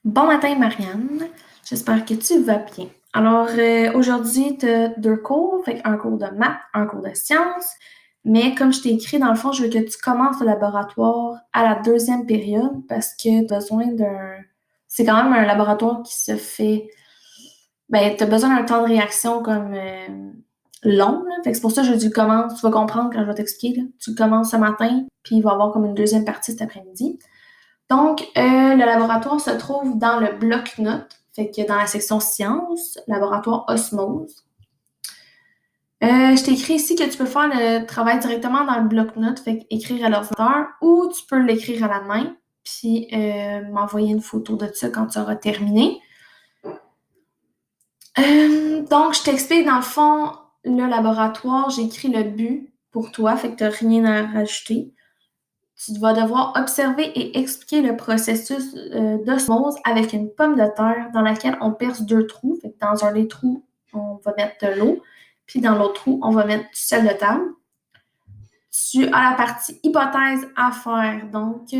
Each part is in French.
Bon matin, Marianne. J'espère que tu vas bien. Alors, aujourd'hui, tu as deux cours, fait un cours de maths, un cours de sciences. Mais comme je t'ai écrit, dans le fond, je veux que tu commences le laboratoire à la deuxième période parce que tu as besoin d'un. C'est quand même un laboratoire qui se fait. Ben, tu as besoin d'un temps de réaction comme long, là. Fait que c'est pour ça que je dis commence. Tu vas comprendre quand je vais t'expliquer, là. Tu commences ce matin, puis il va y avoir comme une deuxième partie cet après-midi. Donc, le laboratoire se trouve dans le bloc-notes, fait que dans la section sciences, laboratoire osmose. Je t'ai écrit ici que tu peux faire le travail directement dans le bloc-notes, fait que écrire à l'ordinateur, ou tu peux l'écrire à la main, puis m'envoyer une photo de ça quand tu auras terminé. Donc, je t'explique dans le fond le laboratoire, j'ai écrit le but pour toi, fait que tu n'as rien à rajouter. Tu vas devoir observer et expliquer le processus d'osmose avec une pomme de terre dans laquelle on perce deux trous. Fait que dans un des trous, on va mettre de l'eau, puis dans l'autre trou, on va mettre du sel de table. Tu as la partie hypothèse à faire. Donc,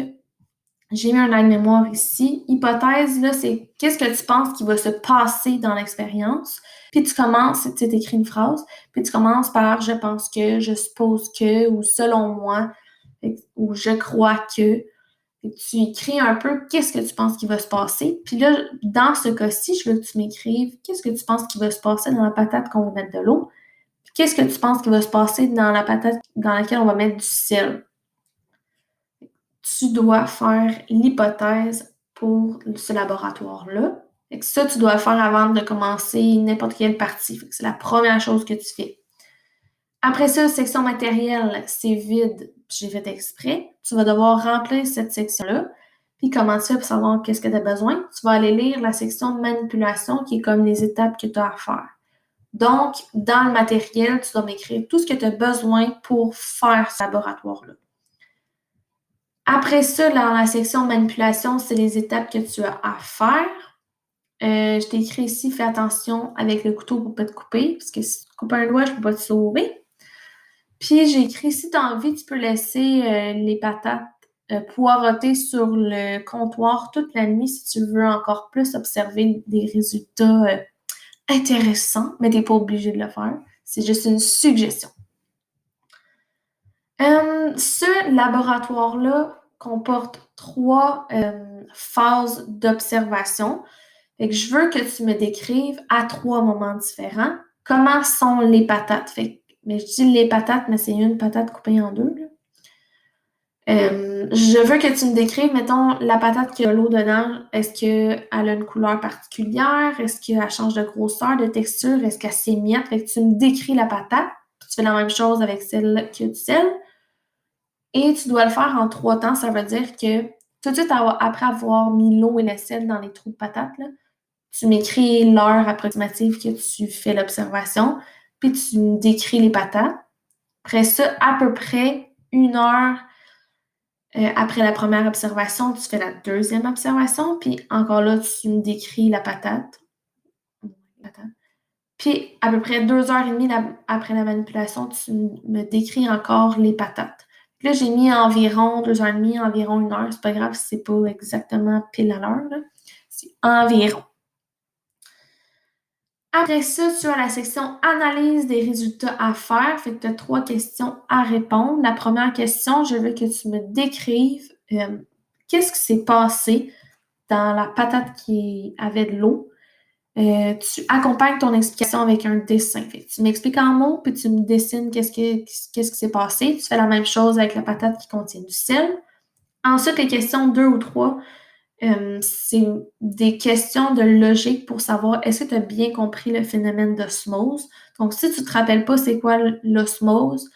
j'ai mis un aide-mémoire ici. Hypothèse, là, c'est qu'est-ce que tu penses qui va se passer dans l'expérience. Puis tu commences, tu écris une phrase, puis tu commences par je pense que, je suppose que, ou selon moi, ou je crois que. Tu écris un peu qu'est-ce que tu penses qui va se passer. Puis là, dans ce cas-ci, je veux que tu m'écrives qu'est-ce que tu penses qui va se passer dans la patate qu'on va mettre de l'eau. Puis qu'est-ce que tu penses qui va se passer dans la patate dans laquelle on va mettre du sel. Tu dois faire l'hypothèse pour ce laboratoire-là. Fait que ça, tu dois le faire avant de commencer n'importe quelle partie. Fait que c'est la première chose que tu fais. Après ça, section matérielle, c'est vide, j'ai fait exprès. Tu vas devoir remplir cette section-là. Puis comment tu fais pour savoir qu'est-ce que tu as besoin? Tu vas aller lire la section manipulation qui est comme les étapes que tu as à faire. Donc, dans le matériel, tu dois m'écrire tout ce que tu as besoin pour faire ce laboratoire-là. Après ça, dans la section manipulation, c'est les étapes que tu as à faire. Je t'ai écrit ici, fais attention avec le couteau pour ne pas te couper, parce que si tu te coupes un doigt, je ne peux pas te sauver. Puis j'ai écrit, si tu as envie, tu peux laisser les patates poireauter sur le comptoir toute la nuit si tu veux encore plus observer des résultats intéressants, mais tu n'es pas obligé de le faire. C'est juste une suggestion. Ce laboratoire-là comporte trois phases d'observation. Fait que je veux que tu me décrives à trois moments différents comment sont les patates. Mais je dis les patates, mais c'est une patate coupée en deux, là. Je veux que tu me décrives, mettons, la patate qui a l'eau dedans. Est-ce qu'elle a une couleur particulière? Est-ce qu'elle change de grosseur, de texture? Est-ce qu'elle s'émiette? Fait que tu me décris la patate. Puis tu fais la même chose avec celle qui a du sel. Et tu dois le faire en 3 temps. Ça veut dire que tout de suite après avoir mis l'eau et le sel dans les trous de patates, là, tu m'écris l'heure approximative que tu fais l'observation, puis tu me décris les patates. Après ça, à peu près 1 heure après la première observation, tu fais la deuxième observation, puis encore là, tu me décris la patate. Puis à peu près 2 heures et demie après la manipulation, tu me décris encore les patates. Puis là, j'ai mis environ 2 heures et demie, environ 1 heure. C'est pas grave si c'est pas exactement pile à l'heure, là. C'est environ. Après ça, tu as la section analyse des résultats à faire. Fait que tu as 3 questions à répondre. La première question, je veux que tu me décrives qu'est-ce qui s'est passé dans la patate qui avait de l'eau. Tu accompagnes ton explication avec un dessin. Fait que tu m'expliques en mots, puis tu me dessines qu'est-ce qui s'est passé. Tu fais la même chose avec la patate qui contient du sel. Ensuite, les questions 2 ou 3, c'est des questions de logique pour savoir est-ce que tu as bien compris le phénomène d'osmose. Donc, si tu ne te rappelles pas c'est quoi l'osmose,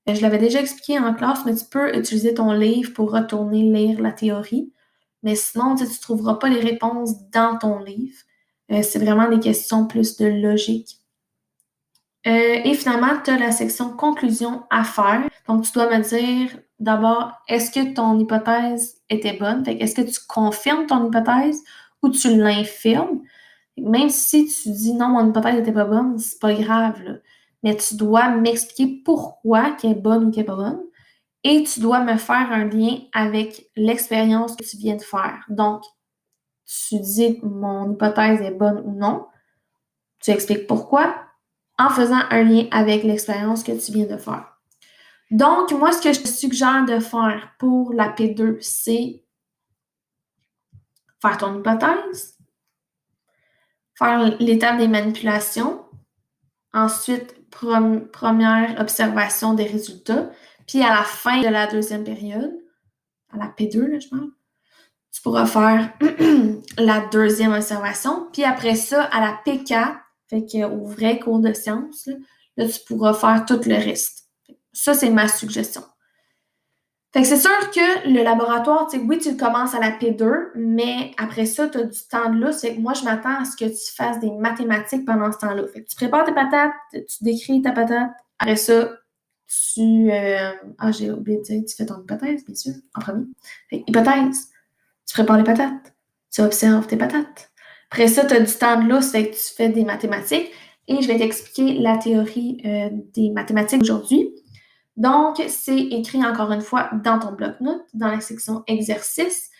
je l'avais déjà expliqué en classe, mais tu peux utiliser ton livre pour retourner lire la théorie. Mais sinon, tu ne trouveras pas les réponses dans ton livre. C'est vraiment des questions plus de logique. Et finalement, tu as la section conclusion à faire. Donc, tu dois me dire d'abord, est-ce que ton hypothèse était bonne? Fait est-ce que tu confirmes ton hypothèse ou tu l'infirmes? Même si tu dis non, mon hypothèse n'était pas bonne, c'est pas grave, là. Mais tu dois m'expliquer pourquoi qu'elle est bonne ou qu'elle n'est pas bonne. Et tu dois me faire un lien avec l'expérience que tu viens de faire. Donc, tu dis mon hypothèse est bonne ou non. Tu expliques pourquoi en faisant un lien avec l'expérience que tu viens de faire. Donc, moi, ce que je te suggère de faire pour la P2, c'est faire ton hypothèse, faire l'étape des manipulations, ensuite, première observation des résultats, puis à la fin de la deuxième période, à la P2, là, je pense, tu pourras faire la deuxième observation, puis après ça, à la P4, fait qu'au vrai cours de sciences, là, tu pourras faire tout le reste. Ça, c'est ma suggestion. Fait que c'est sûr que le laboratoire, oui, tu le commences à la P2, mais après ça, tu as du temps de lousse. Fait que moi, je m'attends à ce que tu fasses des mathématiques pendant ce temps-là. Fait que tu prépares tes patates, tu décris ta patate. Après ça, j'ai oublié de dire, tu fais ton hypothèse, bien sûr, en premier. Fait que, hypothèse, tu prépares les patates, tu observes tes patates. Après ça, tu as du temps de lousse, fait que tu fais des mathématiques. Et je vais t'expliquer la théorie des mathématiques aujourd'hui. Donc, c'est écrit encore une fois dans ton bloc-notes, dans la section exercice.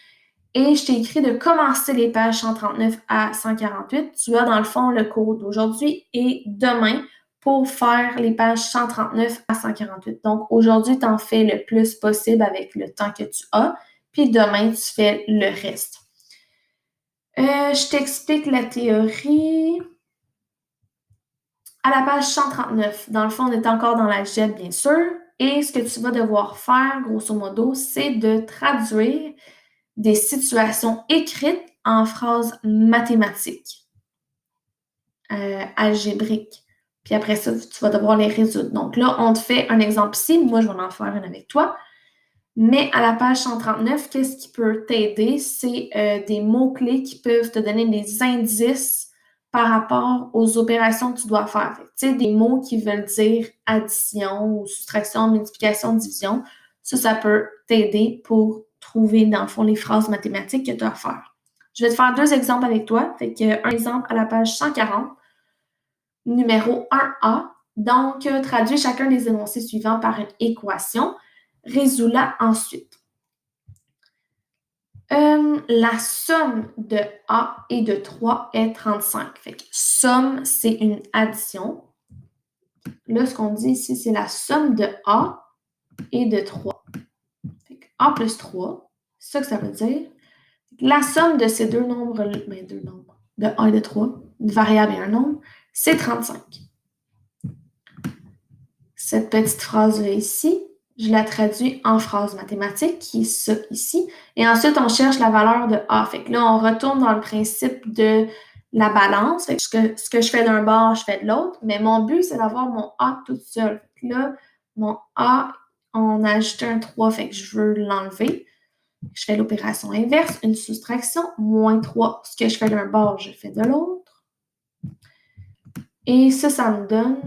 Et je t'ai écrit de commencer les pages 139 à 148. Tu as dans le fond le cours d'aujourd'hui et demain pour faire les pages 139 à 148. Donc, aujourd'hui, tu en fais le plus possible avec le temps que tu as. Puis demain, tu fais le reste. Je t'explique la théorie à la page 139. Dans le fond, on est encore dans l'algèbre, bien sûr. Et ce que tu vas devoir faire, grosso modo, c'est de traduire des situations écrites en phrases mathématiques, algébriques. Puis après ça, tu vas devoir les résoudre. Donc là, on te fait un exemple ici. Moi, je vais en faire un avec toi. Mais à la page 139, qu'est-ce qui peut t'aider? C'est des mots-clés qui peuvent te donner des indices par rapport aux opérations que tu dois faire. Tu sais, des mots qui veulent dire addition ou soustraction, multiplication, division. Ça peut t'aider pour trouver, dans le fond, les phrases mathématiques que tu as à faire. Je vais te faire 2 exemples avec toi. Fait que, un exemple à la page 140, numéro 1A. Donc, traduis chacun des énoncés suivants par une équation. Résous-la ensuite. La somme de A et de 3 est 35. Fait que somme, c'est une addition. Là, ce qu'on dit ici, c'est la somme de A et de 3. Fait que A plus 3, c'est ça que ça veut dire. La somme de ces deux nombres, de A et de 3, une variable et un nombre, c'est 35. Cette petite phrase-là ici, je la traduis en phrase mathématique, qui est ça ici. Et ensuite, on cherche la valeur de A. Fait que là, on retourne dans le principe de la balance. Fait que ce que je fais d'un bord, je fais de l'autre. Mais mon but, c'est d'avoir mon A tout seul. Fait que là, mon A, on a ajouté un 3, fait que je veux l'enlever. Je fais l'opération inverse, une soustraction, moins 3. Ce que je fais d'un bord, je fais de l'autre. Et ça me donne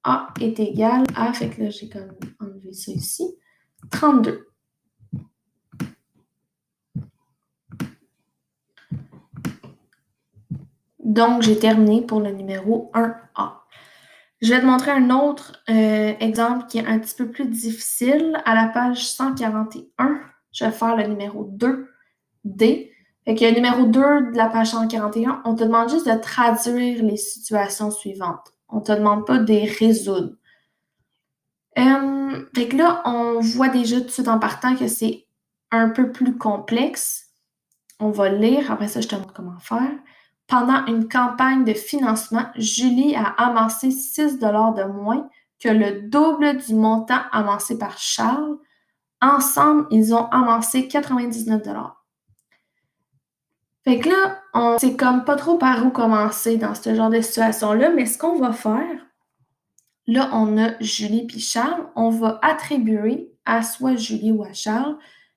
A est égal à, fait que là, j'ai comme enlevé ça ici, 32. Donc, j'ai terminé pour le numéro 1A. Je vais te montrer un autre exemple qui est un petit peu plus difficile. À la page 141, je vais faire le numéro 2D. Fait que le numéro 2 de la page 141, on te demande juste de traduire les situations suivantes. On ne te demande pas de les résoudre. Fait que là, on voit déjà tout de suite en partant que c'est un peu plus complexe. On va lire, après ça, je te montre comment faire. Pendant une campagne de financement, Julie a amassé 6 de moins que le double du montant amassé par Charles. Ensemble, ils ont amassé 99 Fait que là, on sait comme pas trop par où commencer dans ce genre de situation-là, mais ce qu'on va faire, là, on a Julie puis Charles, on va attribuer à soit Julie ou à Charles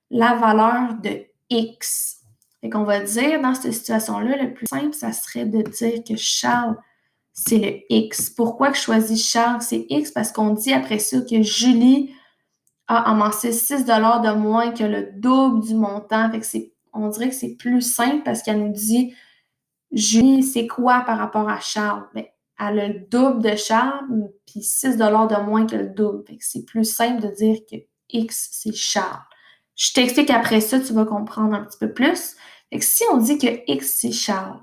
la valeur de X. Fait qu'on va dire, dans cette situation-là, le plus simple, ça serait de dire que Charles, c'est le X. Pourquoi que je choisis Charles, c'est X? Parce qu'on dit après ça que Julie a amassé 6 de moins que le double du montant. Fait que on dirait que c'est plus simple parce qu'elle nous dit Julie, c'est quoi par rapport à Charles? Ben, elle a le double de Charles, puis 6 de moins que le double. Fait que c'est plus simple de dire que X, c'est Charles. Je t'explique après ça, tu vas comprendre un petit peu plus. Fait que si on dit que X, c'est Charles,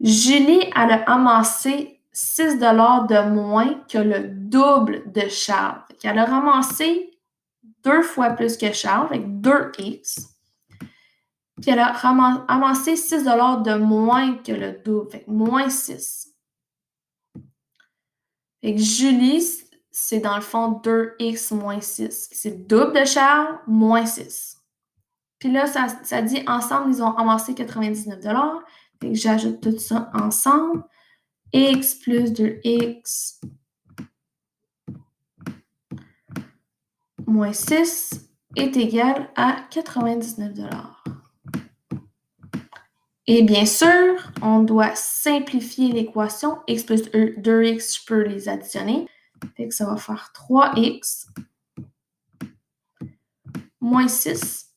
Julie, elle a amassé 6 de moins que le double de Charles. Fait qu'elle a ramassé 2 fois plus que Charles, avec 2X. Puis elle a amassé 6 de moins que le double, fait que moins 6. Fait que Julie, c'est dans le fond 2X moins 6. C'est le double de Charles, moins 6. Puis là, ça dit ensemble, ils ont amassé 99 $. Fait que j'ajoute tout ça ensemble. X plus 2X moins 6 est égal à 99 $. Et bien sûr, on doit simplifier l'équation. X plus 2X, je peux les additionner. Fait que ça va faire 3X moins 6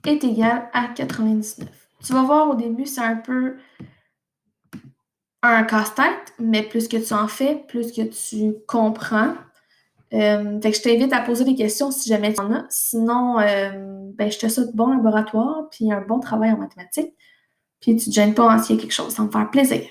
est égal à 99. Tu vas voir au début, c'est un peu un casse-tête, mais plus que tu en fais, plus que tu comprends. Fait que je t'invite à poser des questions si jamais tu en as. Sinon, je te souhaite bon laboratoire, puis un bon travail en mathématiques. Puis tu ne te gênes pas s'il y a quelque chose, ça va me faire plaisir.